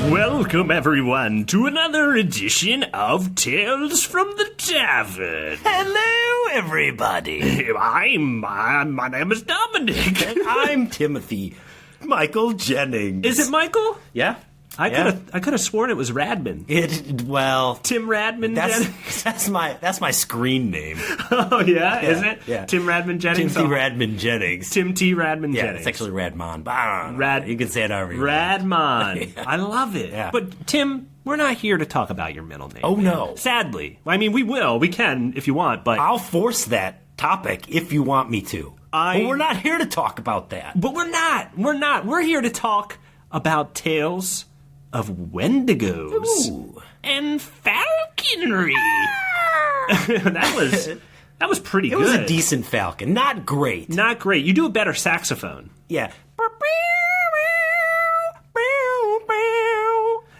Welcome, everyone, to another edition of Tales from the Tavern. Hello, everybody. My name is Dominic. And I'm Timothy. Michael Jennings. Is it Michael? Yeah. I could have sworn it was Radman. Tim Radman. That's my screen name. Oh yeah, is it? Yeah. Tim Radman Jennings. Tim T. Radman Jennings. Tim T. Radman Yeah, Jennings. it's actually Radman. You can say it however you want. Radman. I love it. Yeah. But Tim, we're not here to talk about your middle name. Oh no. Sadly, I mean, we can if you want, but I'll force that topic if you want me to. But we're not here to talk about that. But we're not. We're here to talk about tales of wendigos and falconry. that was pretty good. It was a decent falcon. Not great. Not great. You do a better saxophone. Yeah.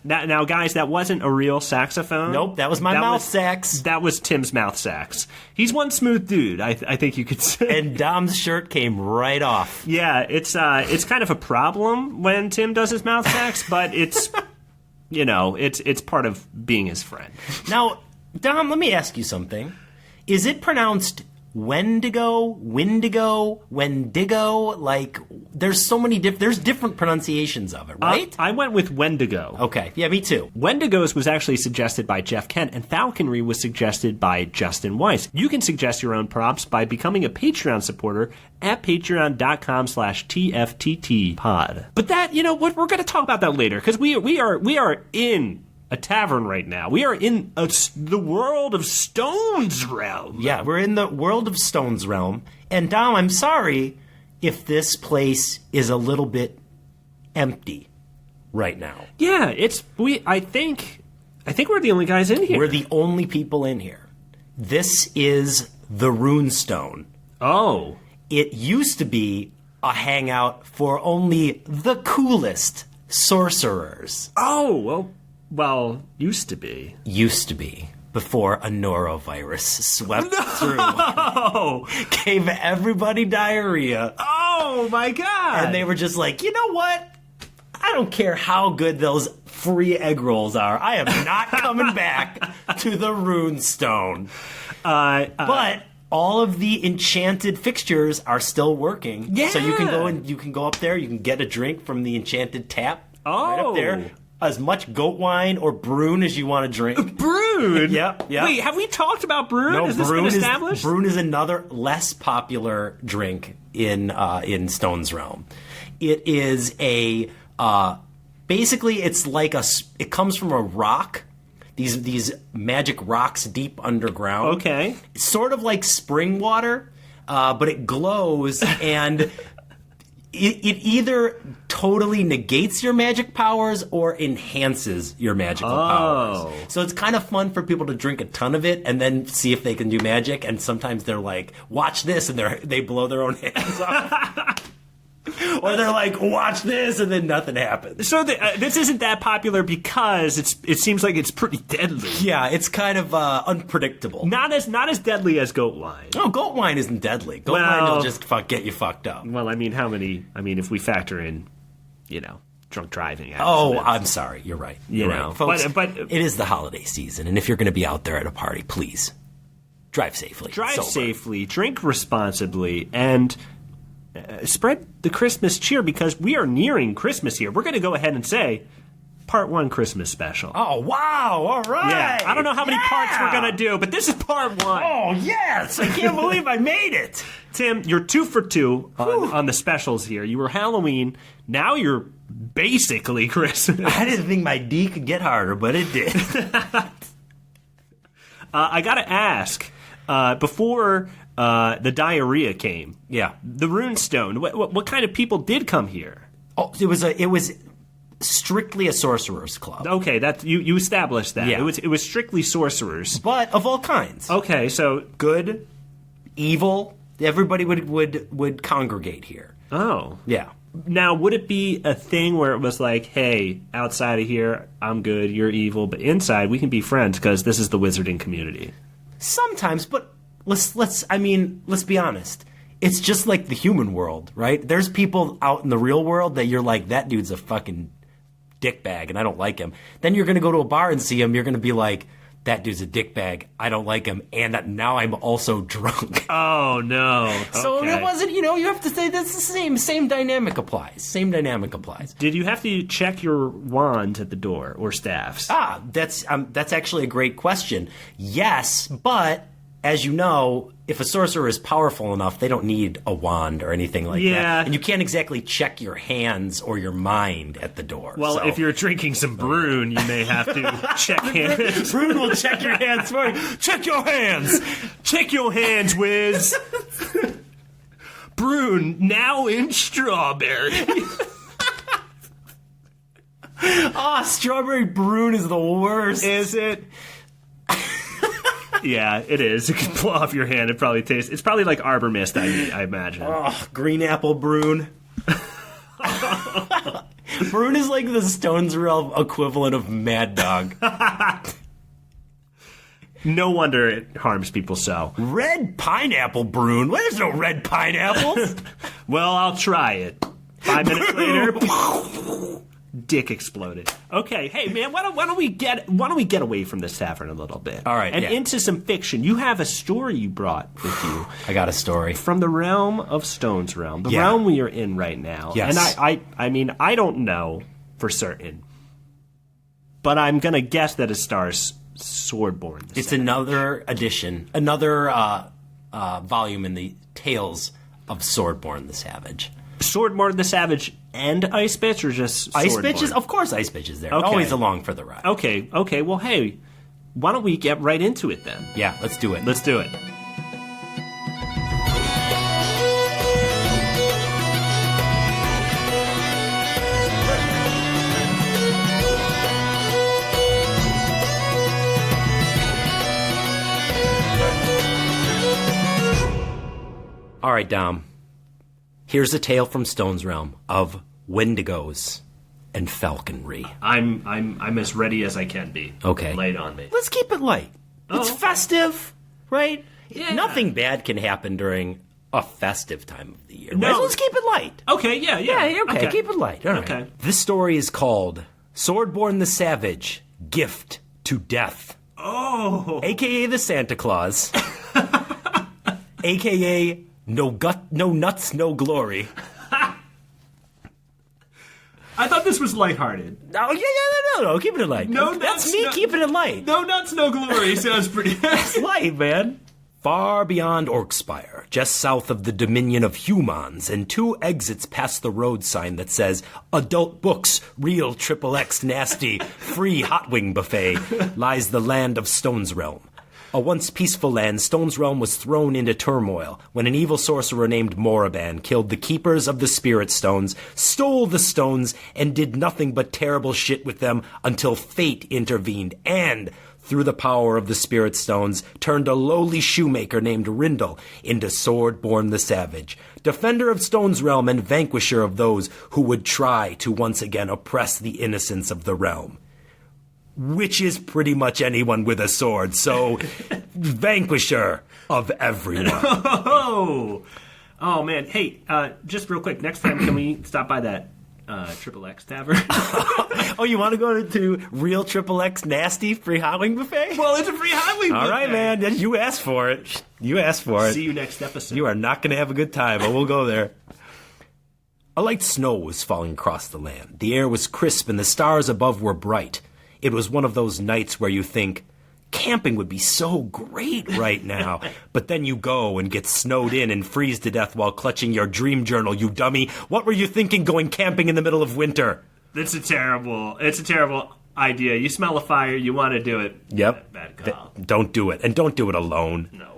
Now, guys, that wasn't a real saxophone. Nope, that was my mouth sax. That was Tim's mouth sax. He's one smooth dude, I think you could say. And Dom's shirt came right off. Yeah, it's kind of a problem when Tim does his mouth sax, but it's, it's part of being his friend. Now, Dom, let me ask you something. Is it pronounced wendigo, wendigo? Like, there's so many there's different pronunciations of it, right? I went with wendigo. Okay, yeah, me too. Wendigos was actually suggested by Jeff Kent, and falconry was suggested by Justin Weiss. You can suggest your own props by becoming a Patreon supporter at patreon.com/TFTTpod. But that, we're going to talk about that later, because we are in a tavern right now. We are in the world of Stonesrealm. Yeah, we're in the world of Stonesrealm. And Dom, I'm sorry if this place is a little bit empty right now. Yeah, I think we're the only guys in here. We're the only people in here. This is the Runestone. Oh. It used to be a hangout for only the coolest sorcerers. Oh, well, used to be. Used to be. Before a norovirus swept through. Gave everybody diarrhea. Oh, my God. And they were just like, you know what? I don't care how good those free egg rolls are. I am not coming back to the Runestone. But all of the enchanted fixtures are still working. Yeah. So you can go up there, you can get a drink from the enchanted tap. Oh. Right up there. As much goat wine or Brune as you want to drink. Brune? Yep. Wait, have we talked about Brune? No, Has this been established? Brune is another less popular drink in Stonesrealm. It is basically it's like it comes from a rock. These magic rocks deep underground. Okay. It's sort of like spring water, but it glows and it either totally negates your magic powers or enhances your magical powers. So it's kind of fun for people to drink a ton of it and then see if they can do magic. And sometimes they're like, watch this, and they blow their own hands off. Or they're like, watch this, and then nothing happens. So this isn't that popular because it seems like it's pretty deadly. Yeah, it's kind of unpredictable. Not as deadly as goat wine. No, goat wine isn't deadly. Goat wine will just get you fucked up. Well, I mean, if we factor in, drunk driving accidents. Oh, I'm sorry. You're right. You're right. Folks, but it is the holiday season, and if you're going to be out there at a party, please drive safely. Drive safely, drink responsibly, and spread the Christmas cheer, because we are nearing Christmas here. We're going to go ahead and say part 1 Christmas special. Oh, wow. All right. Yeah. I don't know how many parts we're going to do, but this is part 1. Oh, yes. I can't believe I made it. Tim, you're 2 for 2 on the specials here. You were Halloween. Now you're basically Christmas. I didn't think my D could get harder, but it did. I got to ask, before the diarrhea came, the Runestone, what kind of people did come here? Oh, it was strictly a sorcerer's club. Okay, that you established that. Yeah. It was strictly sorcerers. But of all kinds. Okay, so good, evil, everybody would congregate here. Oh. Yeah. Now, would it be a thing where it was like, hey, outside of here, I'm good, you're evil, but inside we can be friends because this is the wizarding community? Sometimes, but let's be honest. It's just like the human world, right? There's people out in the real world that you're like, that dude's a fucking dickbag and I don't like him. Then you're going to go to a bar and see him. You're going to be like, that dude's a dickbag. I don't like him. And now I'm also drunk. Oh, no. So Okay. it wasn't, you have to say that's the same. Same dynamic applies. Did you have to check your wand at the door or staffs? That's actually a great question. Yes, but as you know, if a sorcerer is powerful enough, they don't need a wand or anything like that. And you can't exactly check your hands or your mind at the door. Well, if you're drinking some Brune, you may have to check hands. Brune will check your hands for you. Check your hands! Check your hands, Wiz. Brune, now in strawberry. Strawberry Brune is the worst. Is it? Yeah, it is. It can blow off your hand. It probably tastes. It's probably like Arbor Mist, I imagine. Green apple Brune. Brune is like the Stonesrealm equivalent of Mad Dog. No wonder it harms people so. Red pineapple Brune? Well, there's no red pineapples. Well, I'll try it. 5 minutes later, dick exploded. Okay, hey man, why don't we get away from this tavern a little bit? All right, and into some fiction. You have a story you brought with you. I got a story from the realm of Stonesrealm, the realm we are in right now. Yes. And I mean, I don't know for certain, but I'm gonna guess that it stars Swordborn. It's another edition, another volume in the Tales of Swordborn the Savage. Swordborn the Savage and Ice Bitch, or just Ice Swordborn? Bitch is, of course, Ice Bitch is there. Okay. Always along for the ride. Okay. Well, hey, why don't we get right into it then? Yeah, let's do it. Let's do it. All right, Dom. Here's a tale from Stonesrealm of wendigos and falconry. I'm as ready as I can be. Okay. Lay it on me. Let's keep it light. It's festive, right? Yeah. Nothing bad can happen during a festive time of the year. No. Right? So let's keep it light. Okay, yeah. Yeah, okay. Keep it light. All right. Okay. This story is called Swordborn the Savage, Gift to Death. Oh. A.K.A. the Santa Claus. A.K.A. No nuts, no glory. I thought this was lighthearted. Oh, yeah, no. Keep it light. No That's nuts, me no- keeping it light. No nuts, no glory sounds pretty. It's light, man. Far beyond Orkspire, just south of the dominion of humans, and 2 exits past the road sign that says, Adult Books, Real XXX Nasty, Free Hot Wing Buffet, lies the land of Stonesrealm. A once peaceful land, Stonesrealm was thrown into turmoil when an evil sorcerer named Moraban killed the keepers of the Spirit Stones, stole the stones, and did nothing but terrible shit with them until fate intervened and, through the power of the Spirit Stones, turned a lowly shoemaker named Rindle into Swordborn the Savage, defender of Stonesrealm and vanquisher of those who would try to once again oppress the innocents of the realm. Which is pretty much anyone with a sword, so vanquisher of everyone. Oh man. Hey, just real quick, next time can we stop by that XXX Tavern? Oh, you want to go to Real XXX Nasty Free Hot Wing Buffet? Well, it's a free hot wing buffet. All right, man. You asked for it. See you next episode. You are not going to have a good time, but we'll go there. A light snow was falling across the land. The air was crisp and the stars above were bright. It was one of those nights where you think, camping would be so great right now. But then you go and get snowed in and freeze to death while clutching your dream journal, you dummy. What were you thinking going camping in the middle of winter? It's a terrible idea. You smell a fire, you want to do it. Yep. Bad call. Don't do it. And don't do it alone. No.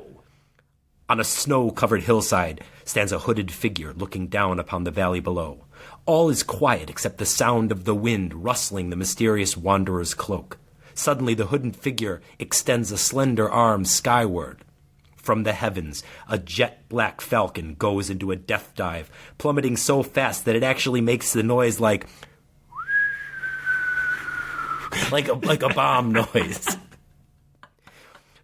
On a snow-covered hillside stands a hooded figure looking down upon the valley below. All is quiet except the sound of the wind rustling the mysterious wanderer's cloak. Suddenly the hooded figure extends a slender arm skyward. From the heavens, a jet-black falcon goes into a death dive, plummeting so fast that it actually makes the noise like a bomb noise.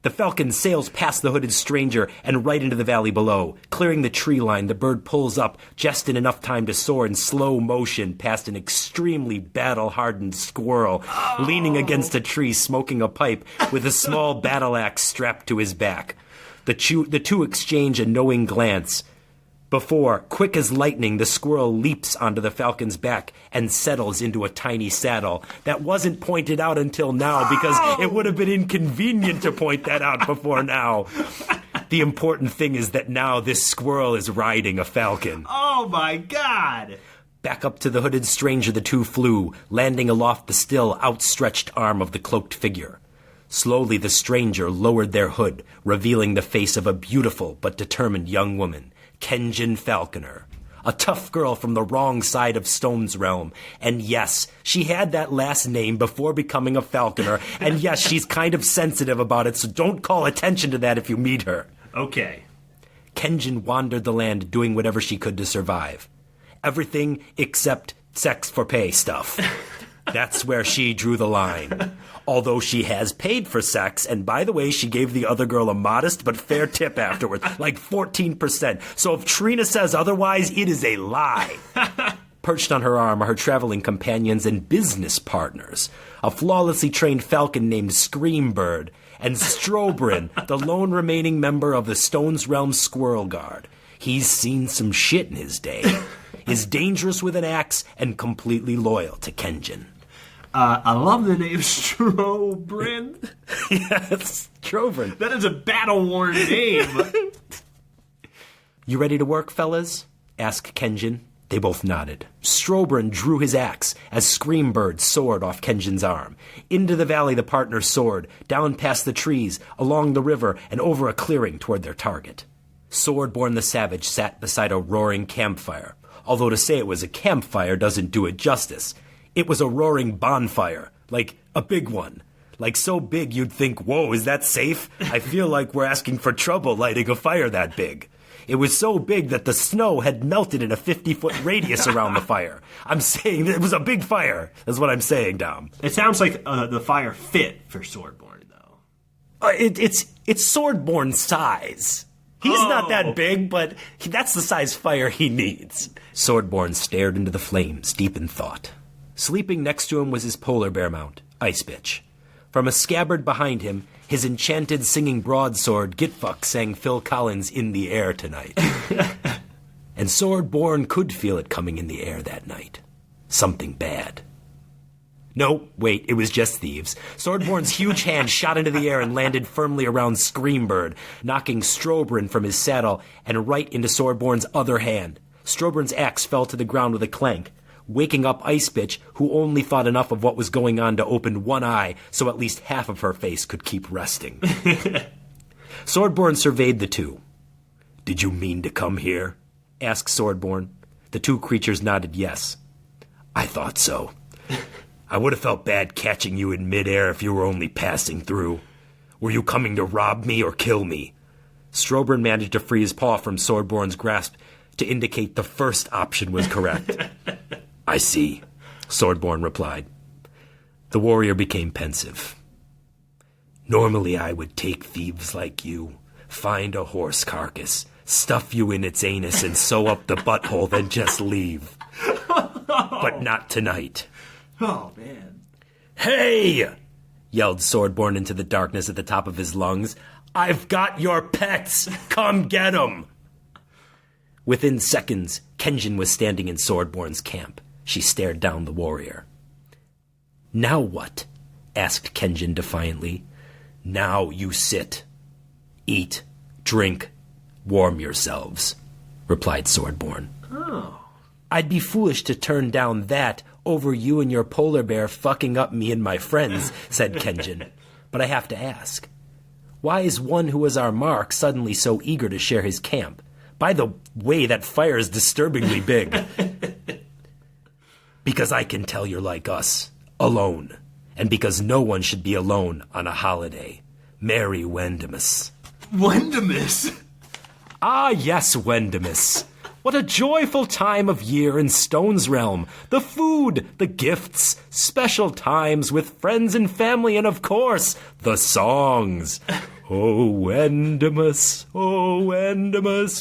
The falcon sails past the hooded stranger and right into the valley below. Clearing the tree line, the bird pulls up just in enough time to soar in slow motion past an extremely battle-hardened squirrel leaning against a tree smoking a pipe with a small battle axe strapped to his back. The two exchange a knowing glance before, quick as lightning, the squirrel leaps onto the falcon's back and settles into a tiny saddle. That wasn't pointed out until now because it would have been inconvenient to point that out before now. The important thing is that now this squirrel is riding a falcon. Oh my God! Back up to the hooded stranger the two flew, landing aloft the still outstretched arm of the cloaked figure. Slowly the stranger lowered their hood, revealing the face of a beautiful but determined young woman. Kenjin Falconer, a tough girl from the wrong side of Stonesrealm. And yes, she had that last name before becoming a falconer, and yes, she's kind of sensitive about it, so don't call attention to that if you meet her. Okay. Kenjin wandered the land doing whatever she could to survive. Everything except sex for pay stuff. That's where she drew the line. Although she has paid for sex, and by the way, she gave the other girl a modest but fair tip afterwards, like 14%. So if Trina says otherwise, it is a lie. Perched on her arm are her traveling companions and business partners. A flawlessly trained falcon named Screambird, and Strobrin, the lone remaining member of the Stonesrealm Squirrel Guard. He's seen some shit in his day. Is dangerous with an axe and completely loyal to Kenjin. I love the name Strobrin. Yes, Strobrin. That is a battle-worn name. You ready to work, fellas? Asked Kenjin. They both nodded. Strobrin drew his axe as Screambird soared off Kenjin's arm. Into the valley the partners soared, down past the trees, along the river, and over a clearing toward their target. Swordborn the Savage sat beside a roaring campfire. Although to say it was a campfire doesn't do it justice. It was a roaring bonfire, like a big one. Like so big you'd think, whoa, is that safe? I feel like we're asking for trouble lighting a fire that big. It was so big that the snow had melted in a 50-foot radius around the fire. I'm saying it was a big fire. That's what I'm saying, Dom. It sounds like the fire fit for Swordborn, though. It's Swordborn size. He's not that big, but that's the size fire he needs. Swordborn stared into the flames, deep in thought. Sleeping next to him was his polar bear mount, Ice Bitch. From a scabbard behind him, his enchanted singing broadsword, Gitfuck, sang Phil Collins' In the Air tonight. And Swordborn could feel it coming in the air that night. Something bad. No, wait, it was just thieves. Swordborn's huge hand shot into the air and landed firmly around Screambird, knocking Strobrin from his saddle and right into Swordborn's other hand. Strobrin's axe fell to the ground with a clank, waking up Ice Bitch, who only thought enough of what was going on to open one eye so at least half of her face could keep resting. Swordborn surveyed the two. "Did you mean to come here?" asked Swordborn. The two creatures nodded yes. "I thought so. I would have felt bad catching you in midair if you were only passing through. Were you coming to rob me or kill me?" Strobrin managed to free his paw from Swordborn's grasp to indicate the first option was correct. "I see," Swordborn replied. The warrior became pensive. "Normally I would take thieves like you, find a horse carcass, stuff you in its anus and sew up the butthole, then just leave. But not tonight." Oh, man. "Hey!" yelled Swordborn into the darkness at the top of his lungs. "I've got your pets! Come get 'em!" Within seconds, Kenjin was standing in Swordborn's camp. She stared down the warrior. "Now what?" asked Kenjin defiantly. "Now you sit. Eat, drink, warm yourselves," replied Swordborn. Oh. "I'd be foolish to turn down that over you and your polar bear fucking up me and my friends," said Kenjin. "But I have to ask, why is one who was our mark suddenly so eager to share his camp? By the way, that fire is disturbingly big." "Because I can tell you're like us, alone. And because no one should be alone on a holiday. Merry Wendimus." Wendimus? Ah, yes, Wendimus. What a joyful time of year in Stonesrealm. The food, the gifts, special times with friends and family, and of course, the songs. O Wendimus,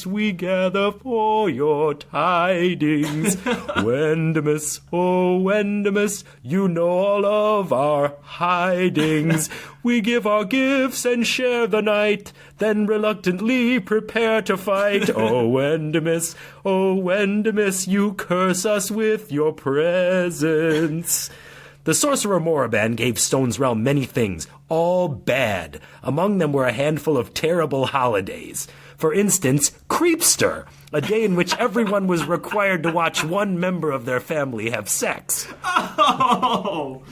we gather for your tidings. Wendimus, oh Wendimus, you know all of our hidings. We give our gifts and share the night, then reluctantly prepare to fight. O Wendimus, you curse us with your presence. The Sorcerer Moraband gave Stonesrealm many things, all bad. Among them were a handful of terrible holidays. For instance, Creepster, a day in which everyone was required to watch one member of their family have sex. Oh!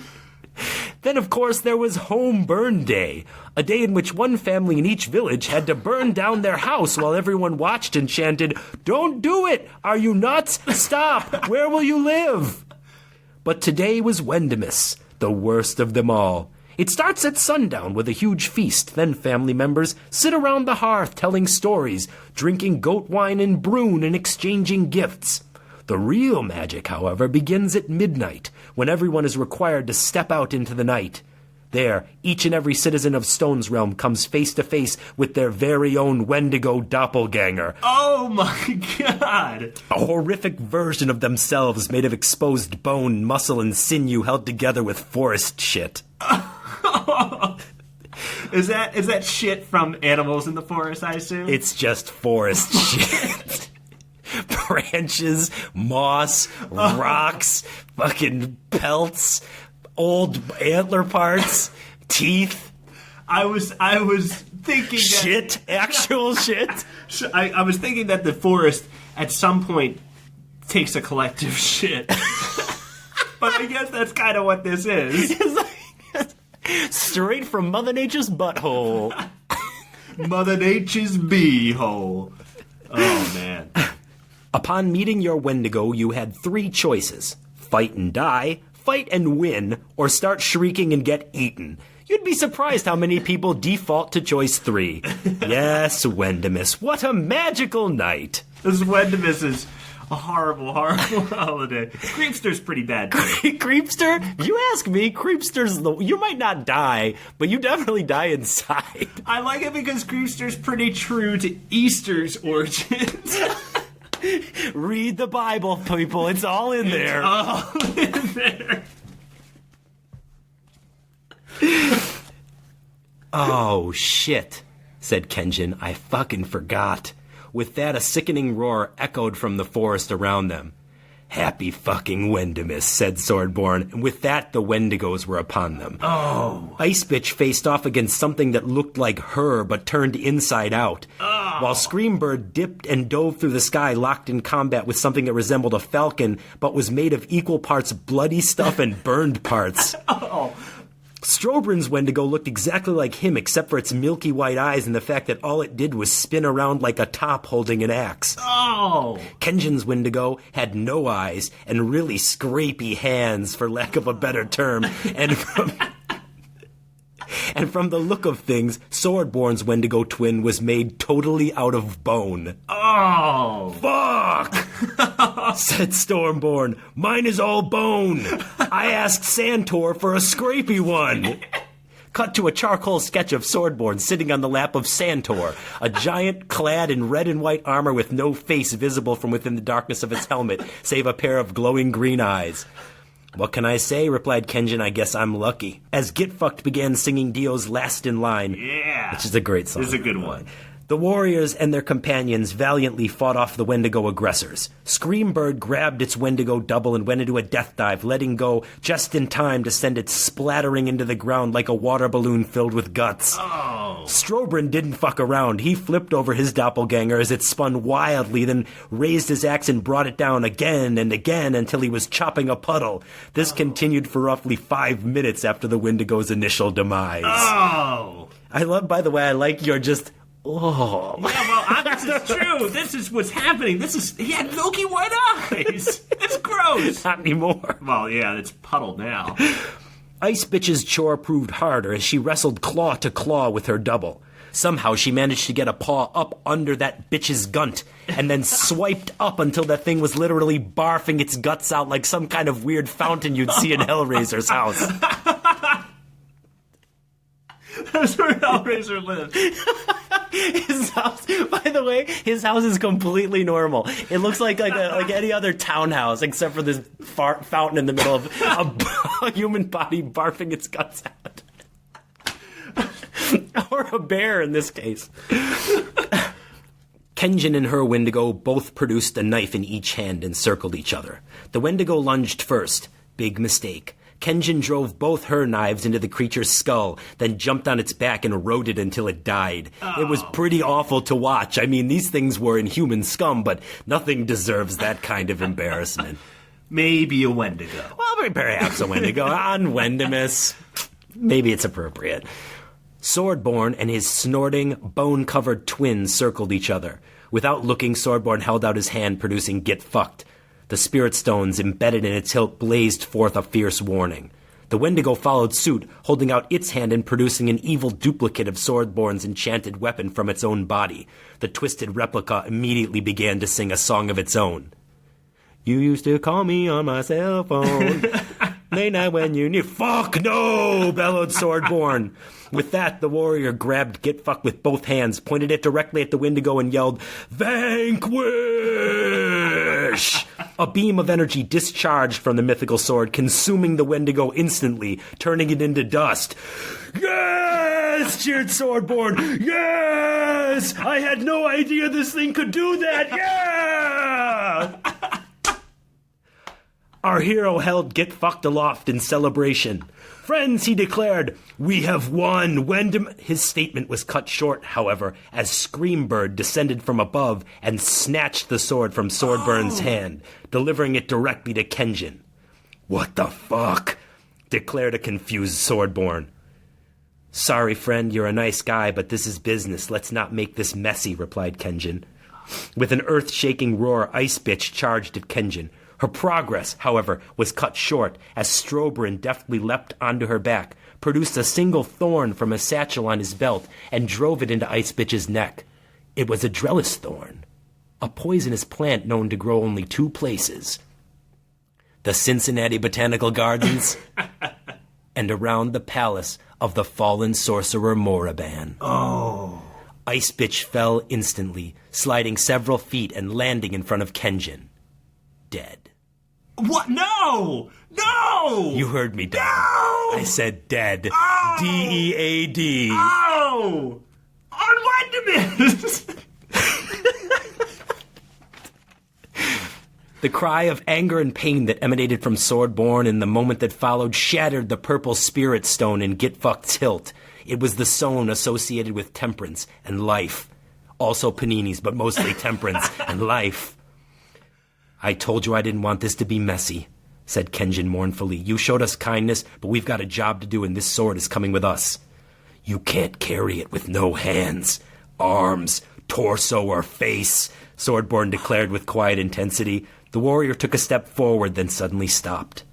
Then, of course, there was Home Burn Day, a day in which one family in each village had to burn down their house while everyone watched and chanted, "Don't do it! Are you nuts? Stop! Where will you live?" But today was Wendimus, the worst of them all. It starts at sundown with a huge feast. Then family members sit around the hearth telling stories, drinking goat wine and brune and exchanging gifts. The real magic, however, begins at midnight, when everyone is required to step out into the night. There, each and every citizen of Stonesrealm comes face to face with their very own Wendigo doppelganger. Oh my god! A horrific version of themselves made of exposed bone, muscle, and sinew held together with forest shit. Is that shit from Animals in the Forest, I assume? It's just forest shit. Branches, moss, rocks, fucking pelts, old antler parts, teeth. I was thinking that, shit, actual shit. I was thinking that the forest at some point takes a collective shit. But I guess that's kind of what this is. Straight from Mother Nature's butthole. Mother Nature's beehole. Oh, man. Upon meeting your Wendigo, you had 3 choices. Fight and die, fight and win, or start shrieking and get eaten. You'd be surprised how many people default to choice 3. Yes, Wendimus, what a magical night. This Wendimus is a horrible, horrible holiday. Creepster's pretty bad, too. Creepster? You ask me, Creepster's you might not die, but you definitely die inside. I like it because Creepster's pretty true to Easter's origins. Read the Bible, people. It's all in there. It's all in there. Oh, shit, said Kenjin. I fucking forgot. With that, a sickening roar echoed from the forest around them. Happy fucking Wendimus, said Swordborn, and with that, the Wendigos were upon them. Oh. Ice Bitch faced off against something that looked like her, but turned inside out. Oh. While Screambird dipped and dove through the sky, locked in combat with something that resembled a falcon, but was made of equal parts bloody stuff and burned parts. Oh. Strobrin's Wendigo looked exactly like him, except for its milky white eyes and the fact that all it did was spin around like a top holding an axe. Oh! Kenjin's Wendigo had no eyes and really scrapey hands, for lack of a better term, and from the look of things, Swordborn's Wendigo twin was made totally out of bone. Oh! Fuck! Said Stormborn. Mine is all bone. I asked Santor for a scrapey one. Cut to a charcoal sketch of Swordborn sitting on the lap of Santor, a giant clad in red and white armor with no face visible from within the darkness of its helmet, save a pair of glowing green eyes. What can I say? Replied Kenjin. I guess I'm lucky. As Get Fucked began singing Dio's Last in Line. Yeah. Which is a great song. It's a good one. The warriors and their companions valiantly fought off the Wendigo aggressors. Screambird grabbed its Wendigo double and went into a death dive, letting go just in time to send it splattering into the ground like a water balloon filled with guts. Oh. Strobrin didn't fuck around. He flipped over his doppelganger as it spun wildly, then raised his axe and brought it down again and again until he was chopping a puddle. This continued for roughly 5 minutes after the Wendigo's initial demise. Oh. I like your just... Oh. Yeah, well, this is true. This is what's happening. He had milky white eyes. It's gross. Not anymore. Well, yeah, it's puddled now. Ice Bitch's chore proved harder as she wrestled claw to claw with her double. Somehow she managed to get a paw up under that bitch's gunt and then swiped up until that thing was literally barfing its guts out like some kind of weird fountain you'd see in Hellraiser's house. That's where Hellraiser lives. His house, by the way, his house is completely normal. It looks like any other townhouse, except for this fountain in the middle of a human body barfing its guts out. Or a bear in this case. Kenjin and her Wendigo both produced a knife in each hand and circled each other. The Wendigo lunged first. Big mistake. Kenjin drove both her knives into the creature's skull, then jumped on its back and rode it until it died. Oh. It was pretty awful to watch. I mean, these things were inhuman scum, but nothing deserves that kind of embarrassment. Maybe a Wendigo. Well, perhaps a Wendigo. On Wendimus. Maybe it's appropriate. Swordborn and his snorting, bone-covered twin circled each other. Without looking, Swordborn held out his hand, producing Get Fucked. The spirit stones embedded in its hilt blazed forth a fierce warning. The Wendigo followed suit, holding out its hand and producing an evil duplicate of Swordborn's enchanted weapon from its own body. The twisted replica immediately began to sing a song of its own. You used to call me on my cell phone. Late night when you knew. Fuck no! Bellowed Swordborn. With that, the warrior grabbed Get Fucked with both hands, pointed it directly at the Wendigo, and yelled, Vanquish! A beam of energy discharged from the mythical sword, consuming the Wendigo instantly, turning it into dust. Yes! Cheered Swordborn. Yes! I had no idea this thing could do that. Yeah! Our hero held Get Fucked aloft in celebration. Friends, he declared, we have won. His statement was cut short, however, as Screambird descended from above and snatched the sword from Swordburn's hand, delivering it directly to Kenjin. What the fuck? Declared a confused Swordborn. Sorry, friend, you're a nice guy, but this is business. Let's not make this messy, replied Kenjin. With an earth-shaking roar, Ice Bitch charged at Kenjin. Her progress, however, was cut short as Strobrin deftly leapt onto her back, produced a single thorn from a satchel on his belt, and drove it into Ice Bitch's neck. It was a Drellis thorn, a poisonous plant known to grow only two places. The Cincinnati Botanical Gardens and around the palace of the fallen sorcerer Moraban. Oh. Ice Bitch fell instantly, sliding several feet and landing in front of Kenjin. Dead. What? No! No! You heard me, Dom. No! I said dead. Oh! D-E-A-D. Oh! On Wendimus! The cry of anger and pain that emanated from Swordborn in the moment that followed shattered the purple spirit stone in Get Fucked's hilt. It was the stone associated with temperance and life. Also paninis, but mostly temperance and life. I told you I didn't want this to be messy, said Kenjin mournfully. You showed us kindness, but we've got a job to do, and this sword is coming with us. You can't carry it with no hands, arms, torso, or face, Swordborn declared with quiet intensity. The warrior took a step forward, then suddenly stopped.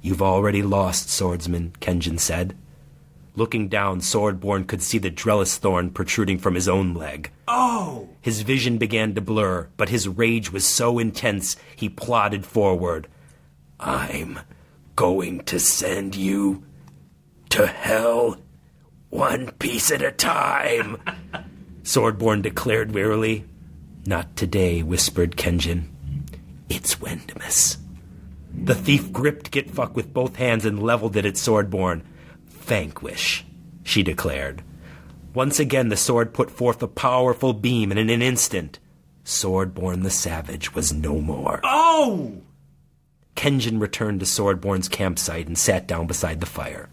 You've already lost, swordsman, Kenjin said. Looking down, Swordborn could see the Drellis thorn protruding from his own leg. Oh! His vision began to blur, but his rage was so intense he plodded forward. I'm going to send you to hell, one piece at a time, Swordborn declared wearily. Not today, whispered Kenjin. It's Wendimus. The thief gripped Get Fucked with both hands and leveled it at Swordborn. Vanquish, she declared. Once again the sword put forth a powerful beam, and in an instant, Swordborn the Savage was no more. Oh! Kenjin returned to Swordborn's campsite and sat down beside the fire.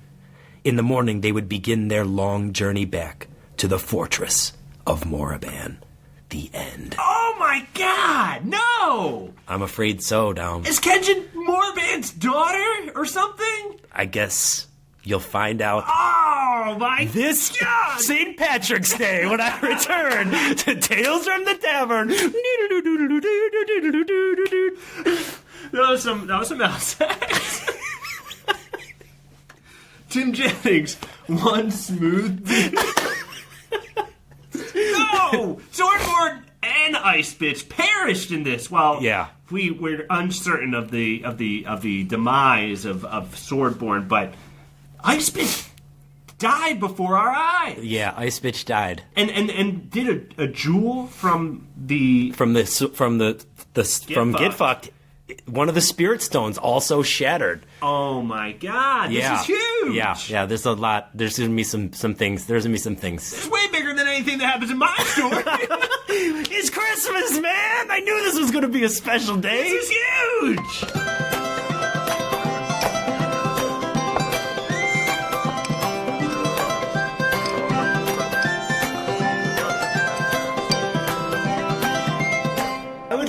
In the morning they would begin their long journey back to the fortress of Moraban. The end. Oh my god! No! I'm afraid so, Dom. Is Kenjin Moraban's daughter or something? I guess you'll find out. Oh my this god! St. Patrick's Day when I return to Tales from the Tavern. That was some mouse sex. Tim Jennings, one smooth. No! Swordborn and Ice Bitch perished in this. Well, yeah, we're uncertain of the demise of Swordborn, but Ice Bitch died before our eyes. Yeah, Ice Bitch died. And did a jewel from Get Fucked. One of the spirit stones also shattered. Oh my God! This is huge. Yeah. There's a lot. There's gonna be some things. It's way bigger than anything that happens in my store. It's Christmas, man! I knew this was gonna be a special day. This is huge.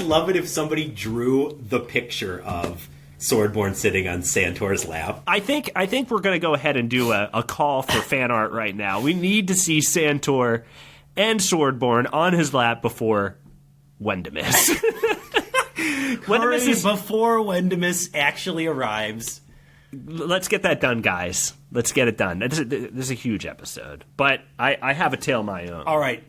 Love it if somebody drew the picture of Swordborn sitting on Santor's lap. I think we're going to go ahead and do a call for fan art right now. We need to see Santor and Swordborn on his lap before Wendimus. Before Wendimus actually arrives. Let's get that done, guys. Let's get it done. This is a huge episode, but I have a tale of my own. All right.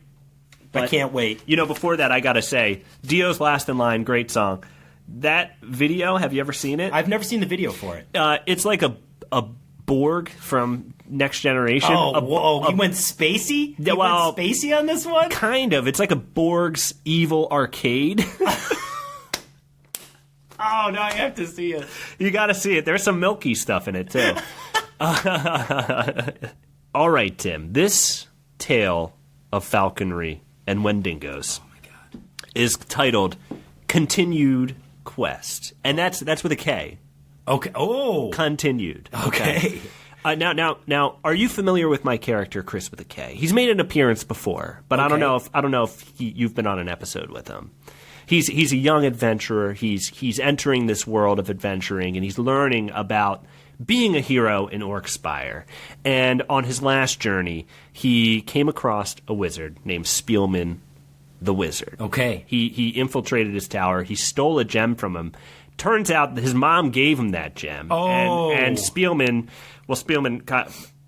But I can't wait. Before that, I gotta say, Dio's Last in Line, great song. That video, have you ever seen it? I've never seen the video for it. It's like a Borg from Next Generation. Whoa! He went spacey? He went spacey on this one? Kind of. It's like a Borg's evil arcade. Oh, no, I have to see it. You gotta see it. There's some milky stuff in it, too. All right, Tim. This tale of falconry and wendigos is titled Continued Quest. And that's with a K. Okay. Oh. Continued. Okay. Now, are you familiar with my character, Chris with a K? He's made an appearance before, but okay. I don't know if you've been on an episode with him. He's a young adventurer. He's entering this world of adventuring, and he's learning about being a hero in Orkspire. And on his last journey, he came across a wizard named Spielman the Wizard. Okay. He infiltrated his tower. He stole a gem from him. Turns out that his mom gave him that gem. Oh. And Spielman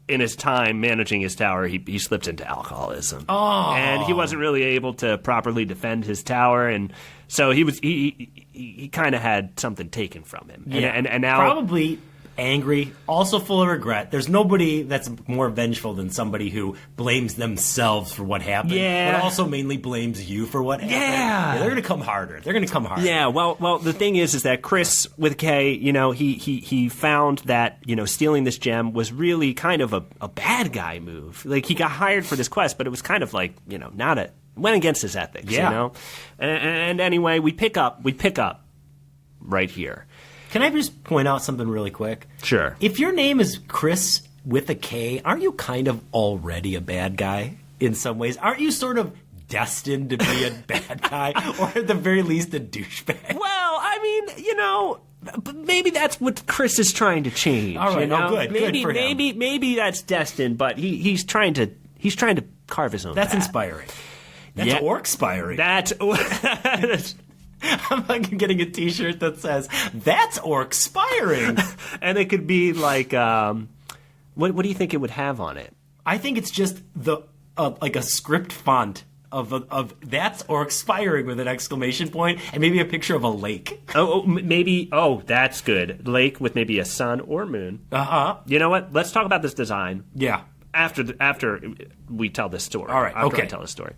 in his time managing his tower, he slipped into alcoholism. Oh. And he wasn't really able to properly defend his tower, and so he kind of had something taken from him. Yeah. And now probably angry, also full of regret. There's nobody that's more vengeful than somebody who blames themselves for what happened, but also mainly blames you for what happened. Yeah, they're going to come harder. Yeah, well, the thing is that Chris with K, he found that stealing this gem was really kind of a bad guy move. Like, he got hired for this quest, but it was kind of like went against his ethics. And anyway, we pick up right here. Can I just point out something really quick? Sure. If your name is Chris with a K, aren't you kind of already a bad guy in some ways? Aren't you sort of destined to be a bad guy, or at the very least a douchebag? Well, I mean, maybe that's what Chris is trying to change. All right, good. Maybe, good for him. Maybe that's destined, but he's trying to carve his own. That's path. inspiring. That's orc-spiring. That's. I'm like getting a T-shirt that says, "That's orc-spiring." And it could be like, what do you think it would have on it? I think it's just like a script font of "That's orc-spiring" with an exclamation point, and maybe a picture of a lake. Maybe. Oh, that's good. Lake with maybe a sun or moon. You know what? Let's talk about this design. Yeah. After we tell this story. All right. After I tell the story.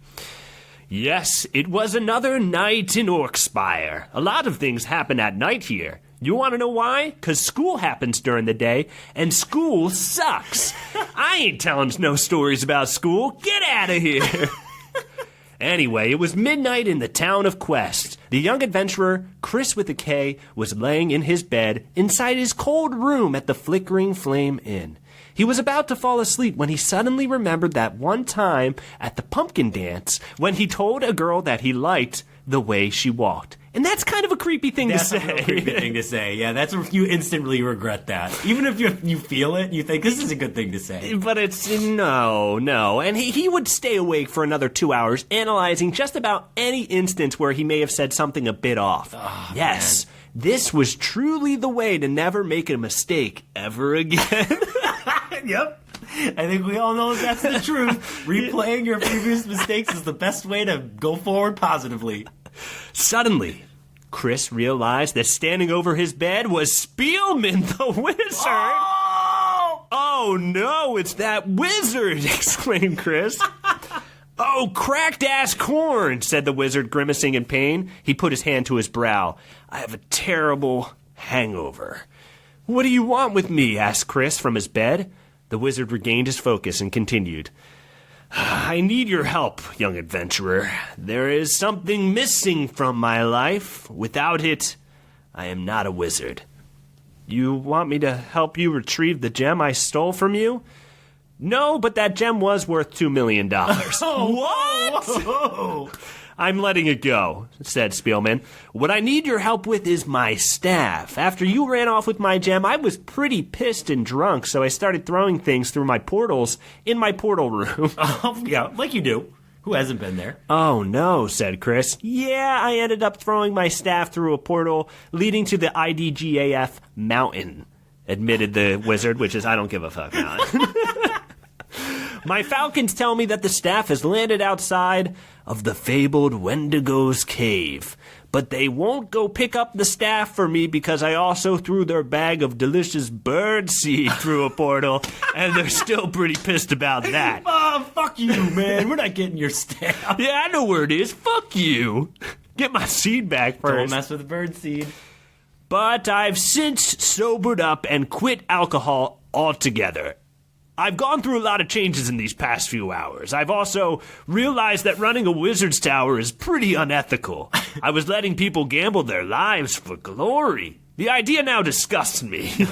Yes, it was another night in Orkspire. A lot of things happen at night here. You want to know why? Because school happens during the day, and school sucks. I ain't telling no stories about school. Get out of here. Anyway, it was midnight in the town of Quest. The young adventurer, Chris with a K, was laying in his bed inside his cold room at the Flickering Flame Inn. He was about to fall asleep when he suddenly remembered that one time at the pumpkin dance when he told a girl that he liked the way she walked. And that's kind of a creepy thing to say. That's a real creepy thing to say. Yeah, that's where you instantly regret that. Even if you feel it, you think this is a good thing to say. But it's no. And he would stay awake for another 2 hours analyzing just about any instance where he may have said something a bit off. Oh, yes, man. This was truly the way to never make a mistake ever again. Yep. I think we all know that's the truth. Replaying your previous mistakes is the best way to go forward positively. Suddenly, Chris realized that standing over his bed was Spielman the Wizard. Oh! Oh, no, it's that wizard, exclaimed Chris. Oh, cracked-ass corn, said the wizard, grimacing in pain. He put his hand to his brow. I have a terrible hangover. What do you want with me? Asked Chris from his bed. The wizard regained his focus and continued. I need your help, young adventurer. There is something missing from my life. Without it, I am not a wizard. You want me to help you retrieve the gem I stole from you? No, but that gem was worth $2 million. What? Whoa. I'm letting it go, said Spielman. What I need your help with is my staff. After you ran off with my gem, I was pretty pissed and drunk, so I started throwing things through my portals in my portal room. Oh, yeah, like you do. Who hasn't been there? Oh, no, said Chris. Yeah, I ended up throwing my staff through a portal leading to the IDGAF mountain, admitted the wizard, which is I don't give a fuck mountain. My falcons tell me that the staff has landed outside of the fabled Wendigo's cave, but they won't go pick up the staff for me because I also threw their bag of delicious bird seed through a portal, and they're still pretty pissed about that. Oh, fuck you, man. We're not getting your staff. Yeah, I know where it is. Fuck you. Get my seed back first. Don't mess with the bird seed. But I've since sobered up and quit alcohol altogether. I've gone through a lot of changes in these past few hours. I've also realized that running a wizard's tower is pretty unethical. I was letting people gamble their lives for glory. The idea now disgusts me.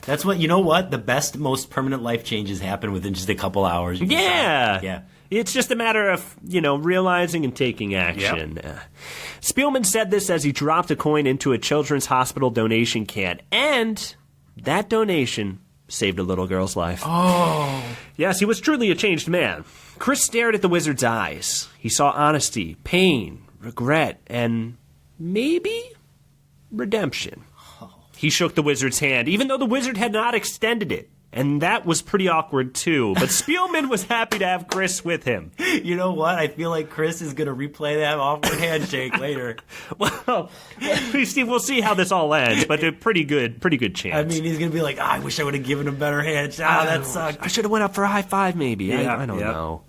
That's what, you know what? The best, most permanent life changes happen within just a couple hours. Yeah. It's just a matter of, realizing and taking action. Yep. Spielman said this as he dropped a coin into a children's hospital donation can. And that donation saved a little girl's life. Oh. Yes, he was truly a changed man. Chris stared at the wizard's eyes. He saw honesty, pain, regret, and maybe redemption. He shook the wizard's hand, even though the wizard had not extended it. And that was pretty awkward, too. But Spielman was happy to have Chris with him. You know what? I feel like Chris is going to replay that awkward handshake later. Well, we'll see how this all ends, but a pretty good chance. I mean, he's going to be like, I wish I would have given him a better handshake. That sucked. I should have went up for a high five, maybe. Yeah, I don't know.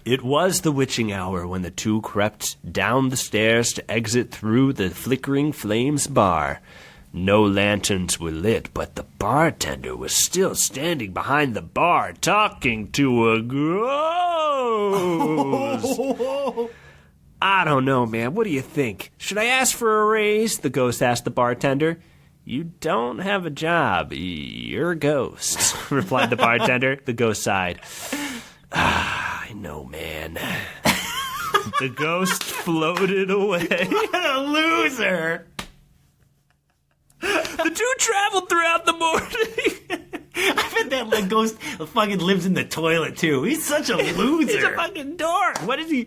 It was the witching hour when the two crept down the stairs to exit through the flickering flames bar. No lanterns were lit, but the bartender was still standing behind the bar, talking to a ghost. I don't know, man. What do you think? Should I ask for a raise? The ghost asked the bartender. You don't have a job. You're a ghost, replied the bartender. The ghost sighed. I know, man. The ghost floated away. What a loser! The two traveled throughout the morning. I bet that ghost fucking lives in the toilet, too. He's such a loser. He's a fucking dork. What do you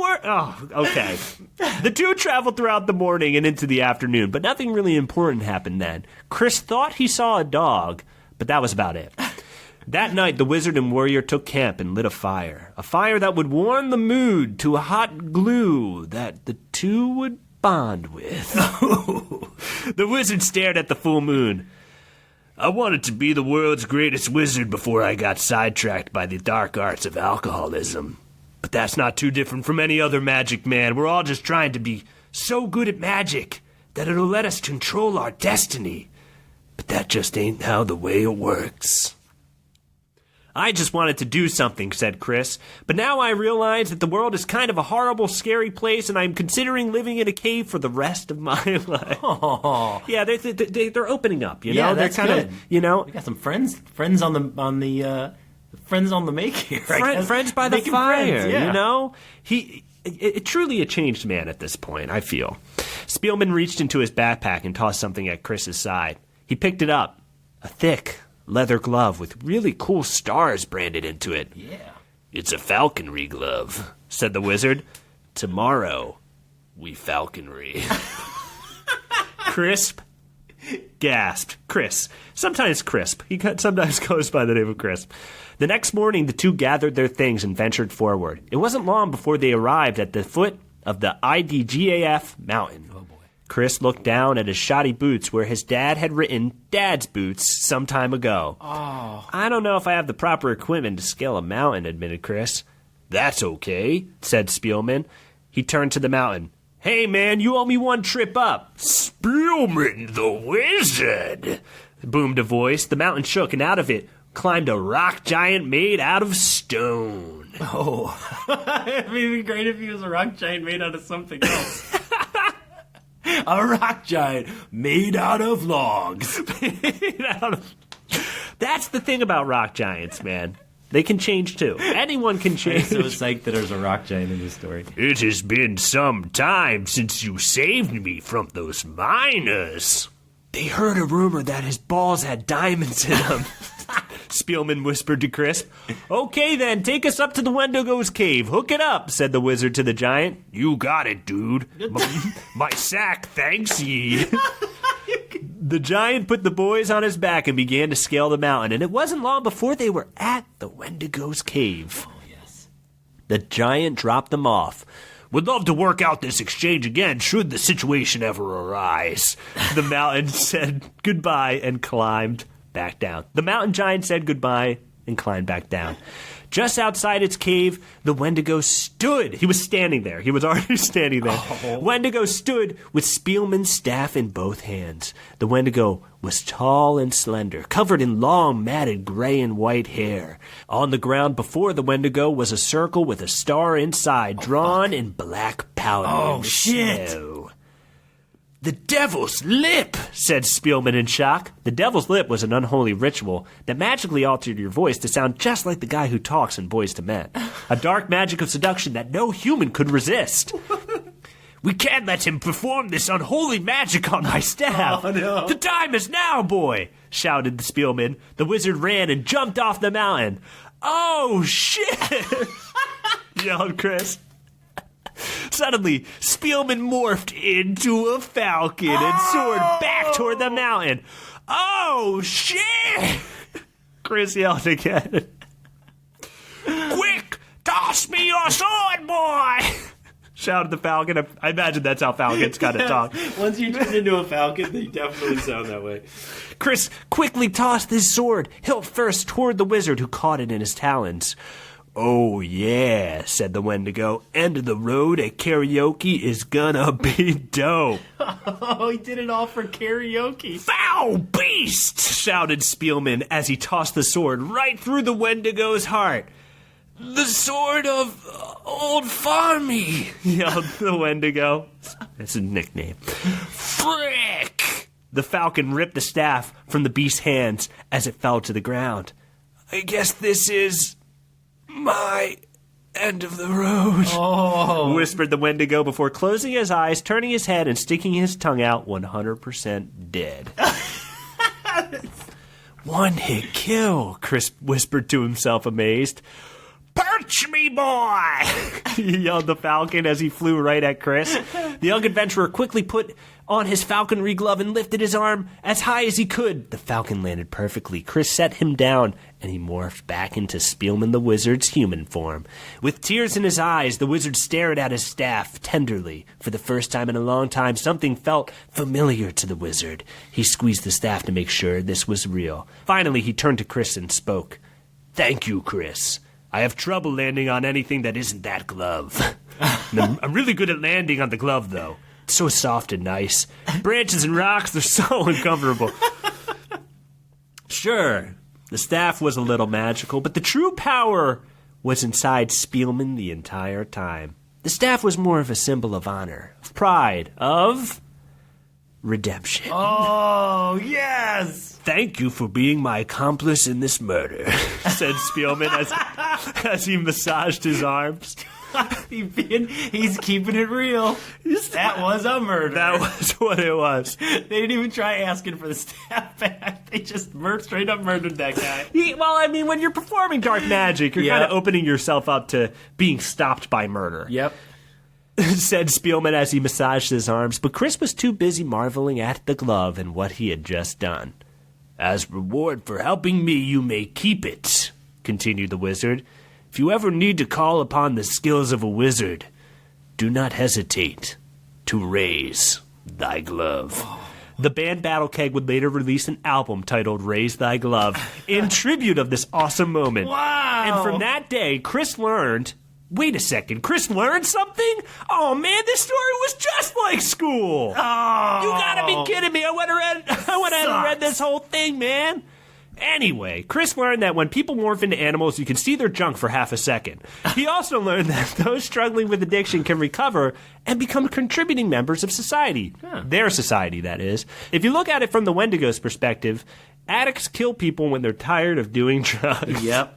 work? Oh, okay. The two traveled throughout the morning and into the afternoon, but nothing really important happened then. Chris thought he saw a dog, but that was about it. That night, the wizard and warrior took camp and lit a fire that would warm the mood to a hot glue that the two would bond with. The wizard stared at the full moon. I wanted to be the world's greatest wizard before I got sidetracked by the dark arts of alcoholism. But that's not too different from any other magic, man. We're all just trying to be so good at magic that it'll let us control our destiny. But that just ain't how the way it works. I just wanted to do something, said Chris, but now I realize that the world is kind of a horrible, scary place, and I'm considering living in a cave for the rest of my life. Oh. Yeah, they're opening up, you know? Yeah, that's they're kind good. of, you know. We got some friends on the make here. Friends by the Making fire, friends, yeah. You know? It truly a changed man at this point, I feel. Spielman reached into his backpack and tossed something at Chris's side. He picked it up, a thick leather glove with really cool stars branded into it. Yeah. It's a falconry glove, said the wizard. Tomorrow, we falconry. Crisp gasped. Chris. Sometimes Crisp. He sometimes goes by the name of Crisp. The next morning, the two gathered their things and ventured forward. It wasn't long before they arrived at the foot of the IDGAF mountain. Oh, boy. Chris looked down at his shoddy boots where his dad had written Dad's Boots some time ago. Oh. I don't know if I have the proper equipment to scale a mountain, admitted Chris. That's okay, said Spielman. He turned to the mountain. Hey, man, you owe me one trip up. Spielman the wizard, boomed a voice. The mountain shook, and out of it climbed a rock giant made out of stone. Oh. It'd be great if he was a rock giant made out of something else. A rock giant made out of logs. That's the thing about rock giants, man. They can change, too. Anyone can change. I'm so psyched that there's a rock giant in this story. It has been some time since you saved me from those miners. They heard a rumor that his balls had diamonds in them. Spielman whispered to Chris. Okay, then, take us up to the Wendigo's cave. Hook it up, said the wizard to the giant. You got it, dude. My sack thanks ye. The giant put the boys on his back and began to scale the mountain, and it wasn't long before they were at the Wendigo's cave. Oh, yes. The giant dropped them off. Would love to work out this exchange again should the situation ever arise. The mountain said goodbye and climbed back down. The mountain giant said goodbye and climbed back down. Just outside its cave, the Wendigo stood. He was standing there. He was already standing there. Oh. Wendigo stood with Spielman's staff in both hands. The Wendigo was tall and slender, covered in long, matted gray and white hair. On the ground before the Wendigo was a circle with a star inside, drawn in black powder. Oh, shit. Snow. The Devil's Lip, said Spielman in shock. The Devil's Lip was an unholy ritual that magically altered your voice to sound just like the guy who talks in Boys to Men. A dark magic of seduction that no human could resist. We can't let him perform this unholy magic on my staff. Oh, no. The time is now, boy, shouted the Spielman. The wizard ran and jumped off the mountain. Oh, shit, yelled Chris. Suddenly, Spielman morphed into a falcon and soared back toward the mountain. Oh, shit! Chris yelled again. Quick, toss me your sword, boy! Shouted the falcon. I imagine that's how falcons kind of talk. Once you turn into a falcon, they definitely sound that way. Chris quickly tossed his sword, hilt first, toward the wizard, who caught it in his talons. Oh, yeah, said the Wendigo. End of the road at karaoke is gonna be dope. Oh, he did it all for karaoke. Foul beast, shouted Spielman as he tossed the sword right through the Wendigo's heart. The sword of old Farmy, yelled the Wendigo. That's a nickname. Frick! The falcon ripped the staff from the beast's hands as it fell to the ground. I guess this is my end of the road, whispered the Wendigo before closing his eyes, turning his head, and sticking his tongue out 100% dead. One hit kill, Chris whispered to himself, amazed. Perch me, boy! yelled the falcon as he flew right at Chris. The young adventurer quickly put on his falconry glove and lifted his arm as high as he could. The falcon landed perfectly. Chris set him down, and he morphed back into Spielman the wizard's human form. With tears in his eyes, the wizard stared at his staff tenderly. For the first time in a long time, something felt familiar to the wizard. He squeezed the staff to make sure this was real. Finally, he turned to Chris and spoke. Thank you, Chris. I have trouble landing on anything that isn't that glove. I'm really good at landing on the glove, though. It's so soft and nice. Branches and rocks, they're so uncomfortable. Sure, the staff was a little magical, but the true power was inside Spielman the entire time. The staff was more of a symbol of honor, of pride, of redemption. Oh, yes! Thank you for being my accomplice in this murder, said Spielman as he massaged his arms. He's keeping it real. That was a murder. That was what it was. They didn't even try asking for the staff back. They just straight up murdered that guy. Well, I mean, when you're performing dark magic, you're kind of opening yourself up to being stopped by murder. Yep. Said Spielman as he massaged his arms, but Chris was too busy marveling at the glove and what he had just done. As reward for helping me, you may keep it, continued the wizard. If you ever need to call upon the skills of a wizard, do not hesitate to raise Thy Glove. The band Battle Keg would later release an album titled Raise Thy Glove in tribute of this awesome moment. Wow. And from that day, Chris learned... Wait a second, Chris learned something? Oh man, this story was just like school. Oh. You gotta be kidding me. I went ahead and read this whole thing, man. Anyway, Chris learned that when people morph into animals, you can see their junk for half a second. He also learned that those struggling with addiction can recover and become contributing members of society. Their society, that is. If you look at it from the Wendigo's perspective, addicts kill people when they're tired of doing drugs. Yep.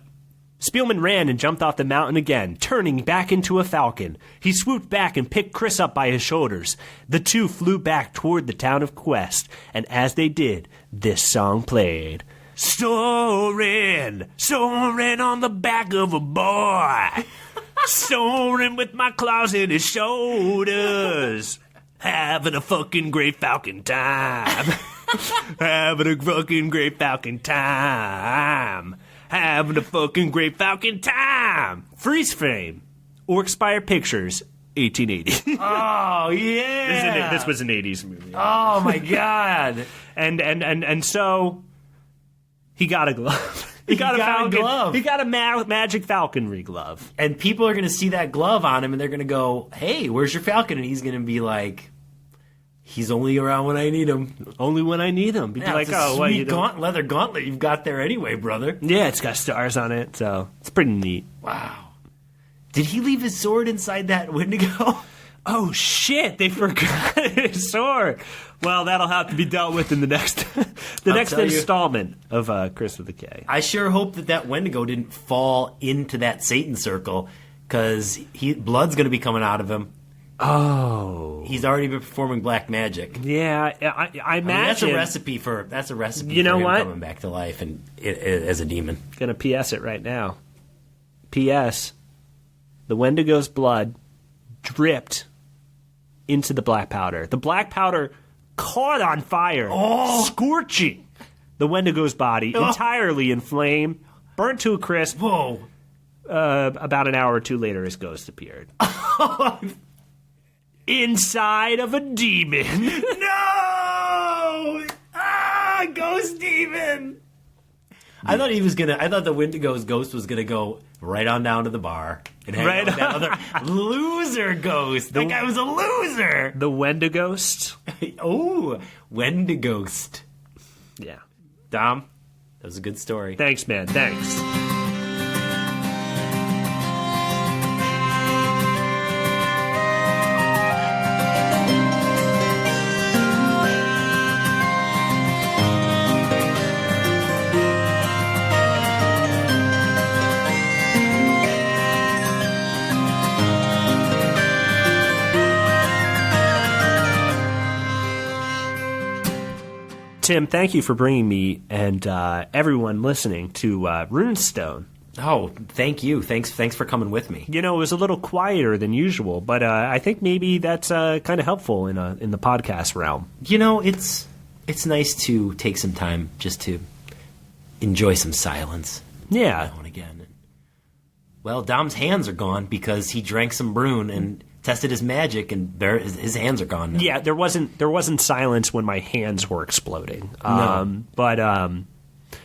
Spielman ran and jumped off the mountain again, turning back into a falcon. He swooped back and picked Chris up by his shoulders. The two flew back toward the town of Quest, and as they did, this song played. Soaring, soaring on the back of a boy. Soaring with my claws in his shoulders. Having a fucking great falcon time. Having a fucking great falcon time. Having a fucking great falcon time. Freeze frame. Orcspire Pictures, 1880. Oh, yeah. This was an 80s movie. Oh, my God. And so he got a glove. He got a glove. He got a magic falconry glove. And people are going to see that glove on him, and they're going to go, hey, where's your falcon? And he's going to be like... He's only around when I need him. Only when I need him. Yeah, like, it's a sweet leather gauntlet you've got there anyway, brother. Yeah, it's got stars on it, so it's pretty neat. Wow. Did he leave his sword inside that Wendigo? Oh, shit, they forgot his sword. Well, that'll have to be dealt with in the next installment of Chris with a K. I sure hope that Wendigo didn't fall into that Satan circle, because blood's going to be coming out of him. Oh, he's already been performing black magic. Yeah, I imagine that's a recipe for you know for him what? Coming back to life and as a demon. Gonna PS it right now. PS, the Wendigo's blood dripped into the black powder. The black powder caught on fire, scorching the Wendigo's body entirely in flame, burnt to a crisp. Whoa! About an hour or two later, his ghost appeared. Inside of a demon. No! Ghost demon! I thought the Wendigo's ghost was gonna go right on down to the bar and hang out with that other loser ghost. That guy was a loser. The Wendighost. Oh, Wendighost. Yeah. Dom, that was a good story. Thanks, man. Thanks. Tim, thank you for bringing me and everyone listening to Runestone. Oh, thank you. Thanks for coming with me. You know, it was a little quieter than usual, but I think maybe that's kind of helpful in the podcast realm. You know, it's nice to take some time just to enjoy some silence. Yeah. Now and again. Well, Dom's hands are gone because he drank some Brune and tested his magic, and his hands are gone now. Yeah, there wasn't silence when my hands were exploding. No. But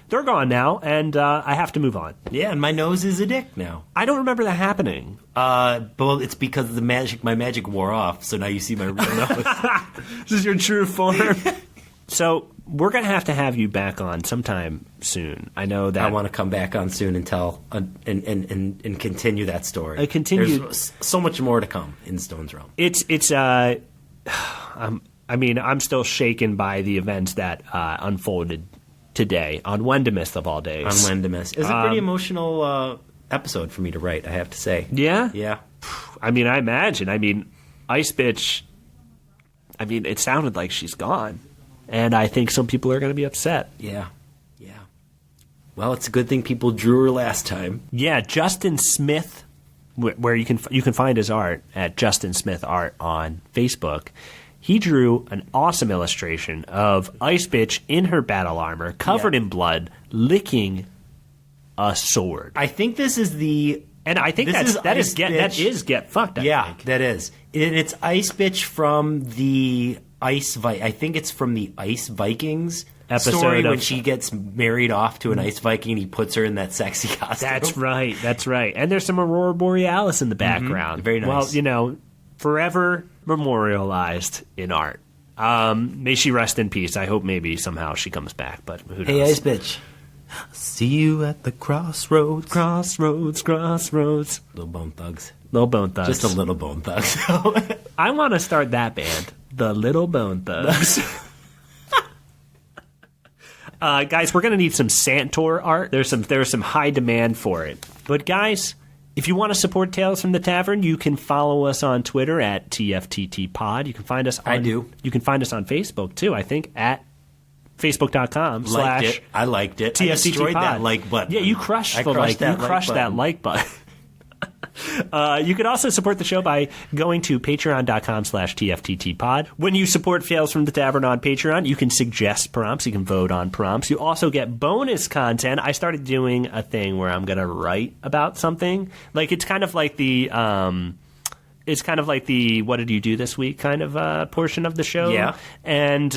they're gone now, and I have to move on. Yeah, and my nose is a dick now. I don't remember that happening. Well, it's because my magic wore off, so now you see my real nose. This is your true form. So we're going to have you back on sometime soon. I know that. I want to come back on soon and tell and continue that story. There's so much more to come in Stonesrealm. I'm still shaken by the events that unfolded today on Wendimus of all days. On Wendimus. It's a pretty emotional episode for me to write, I have to say. Yeah? Yeah. I imagine. Ice Bitch, it sounded like she's gone. And I think some people are going to be upset. Yeah. Well, it's a good thing people drew her last time. Yeah, Justin Smith, where you can find his art at Justin Smith Art on Facebook. He drew an awesome illustration of Ice Bitch in her battle armor, covered in blood, licking a sword. I think this is the... And I think that is Get Fucked, I think. That is. It's Ice Bitch from the I think it's from the Ice Vikings Episode story of- when she gets married off to an Ice Viking and he puts her in that sexy costume. That's right. And there's some Aurora Borealis in the background. Very nice. Well, forever memorialized in art. May she rest in peace. I hope maybe somehow she comes back, but who knows? Hey, Ice Bitch. See you at the crossroads. Crossroads. Little Bone Thugs. Little Bone Thugs. Just a Little Bone Thugs. I want to start that band, the Little Bone Thugs. Guys, we're going to need some Santor art. There's some high demand for it. But guys, if you want to support Tales from the Tavern, you can follow us on Twitter at TFTTPod. You can find us on, I do. You can find us on Facebook too, I think, at facebook.com/ I liked it. TFTT I destroyed pod. that like button. Yeah, you crushed that like button. You can also support the show by going to patreon.com/TFTTpod. When you support Tales from the Tavern on Patreon, you can suggest prompts. You can vote on prompts. You also get bonus content. I started doing a thing where I'm going to write about something. Like, it's kind of like the what did you do this week kind of portion of the show. Yeah. And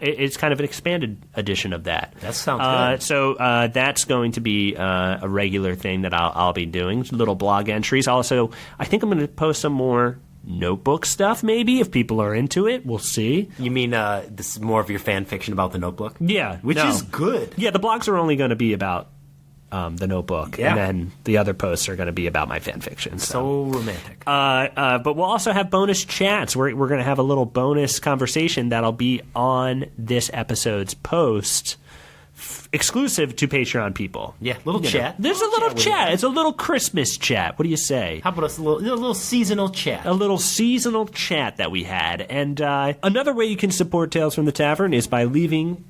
it's kind of an expanded edition of that. That sounds good. So that's going to be a regular thing that I'll be doing, little blog entries. Also, I think I'm going to post some more Notebook stuff, maybe, if people are into it. We'll see. You mean this is more of your fan fiction about the Notebook? Yeah. Which is good. Yeah, the blogs are only going to be about the Notebook, Yeah. and then the other posts are going to be about my fan fiction. So romantic. But we'll also have bonus chats. We're going to have a little bonus conversation that'll be on this episode's post, exclusive to Patreon people. Yeah, little chat. There's a little with chat. you. It's a little Christmas chat. What do you say? How about a little seasonal chat? A little seasonal chat that we had. And another way you can support Tales from the Tavern is by leaving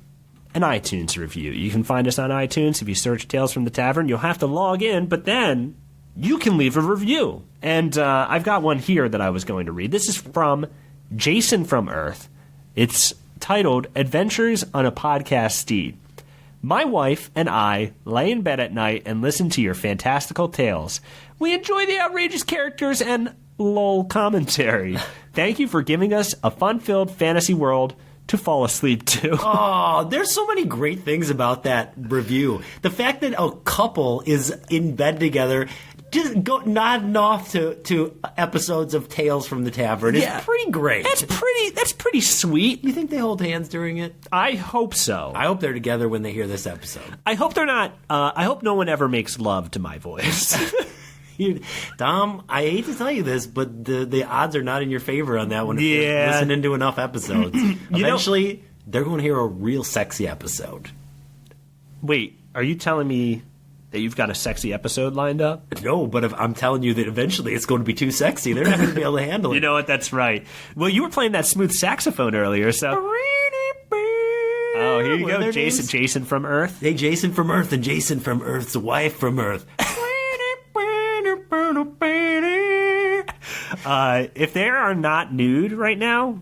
an iTunes review. You can find us on iTunes. If you search Tales from the Tavern, you'll have to log in, but then you can leave a review. And I've got one here that I was going to read. This is from Jason from Earth. It's titled Adventures on a Podcast Steed. My wife and I lay in bed at night and listen to your fantastical tales. We enjoy the outrageous characters and lol commentary. Thank you for giving us a fun-filled fantasy world to fall asleep to. Oh, there's so many great things about that review. The fact that a couple is in bed together, just nodding off to episodes of Tales from the Tavern is pretty great. That's pretty sweet. You think they hold hands during it? I hope so. I hope they're together when they hear this episode. I hope they're not. I hope no one ever makes love to my voice. Tom, I hate to tell you this, but the odds are not in your favor on that one. If you're listening to enough episodes. Eventually, they're going to hear a real sexy episode. Wait, are you telling me that you've got a sexy episode lined up? No, but if I'm telling you that eventually it's going to be too sexy, they're not going to be able to handle it. You know what? That's right. Well, you were playing that smooth saxophone earlier, so. Oh, here you go, Jason. Names? Jason from Earth. Hey, Jason from Earth and Jason from Earth's wife from Earth. If they are not nude right now,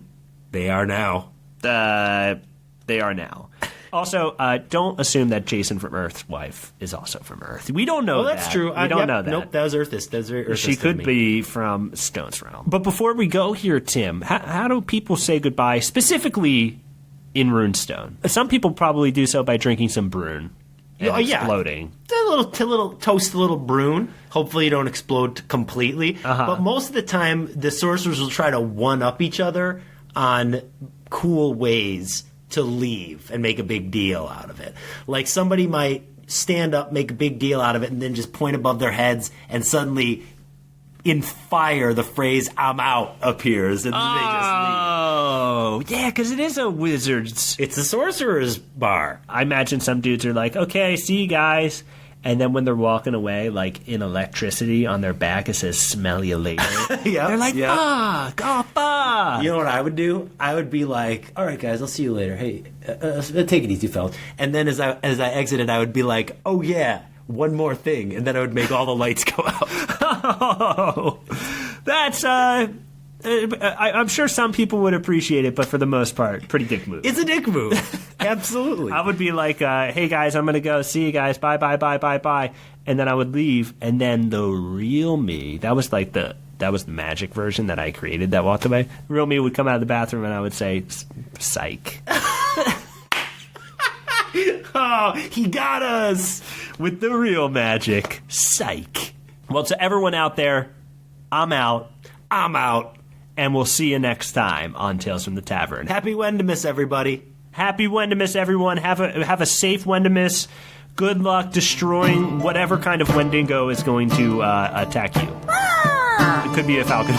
they are now. They are now. Also, don't assume that Jason from Earth's wife is also from Earth. We don't know that. That's true. We don't know that. Nope, that was Earthist. That's very Earthist. She could be from Stonesrealm. But before we go here, Tim, how do people say goodbye, specifically in Runestone? Some people probably do so by drinking some Brune and exploding. Toast a little Brune. Hopefully you don't explode completely. But most of the time, the sorcerers will try to one-up each other on cool ways to leave and make a big deal out of it. Like somebody might stand up, make a big deal out of it, and then just point above their heads, and suddenly in fire the phrase "I'm out" appears, and then they just leave. Oh, yeah, because it is a wizard's. It's a sorcerer's bar. I imagine some dudes are like, okay, see you guys. And then when they're walking away, like in electricity on their back, it says "smell you later." They're like, fuck. You know what I would do? I would be like, all right, guys, I'll see you later. Hey, take it easy, fellas. And then as I exited, I would be like, oh, yeah, one more thing. And then I would make all the lights go out. Oh, that's... I'm sure some people would appreciate it, but for the most part, pretty dick move. It's a dick move. Absolutely. I would be like, hey, guys, I'm going to go. See you guys. Bye. And then I would leave. And then the real me, that was like the that was the magic version that I created that walked away. Real me would come out of the bathroom and I would say, psych. Oh, he got us with the real magic. Psych. Well, to everyone out there, I'm out. I'm out. And we'll see you next time on Tales from the Tavern. Happy Wendimus, everybody. Happy Wendimus, everyone. Have a safe Wendimus. Good luck destroying whatever kind of Wendigo is going to attack you. It could be a falcon.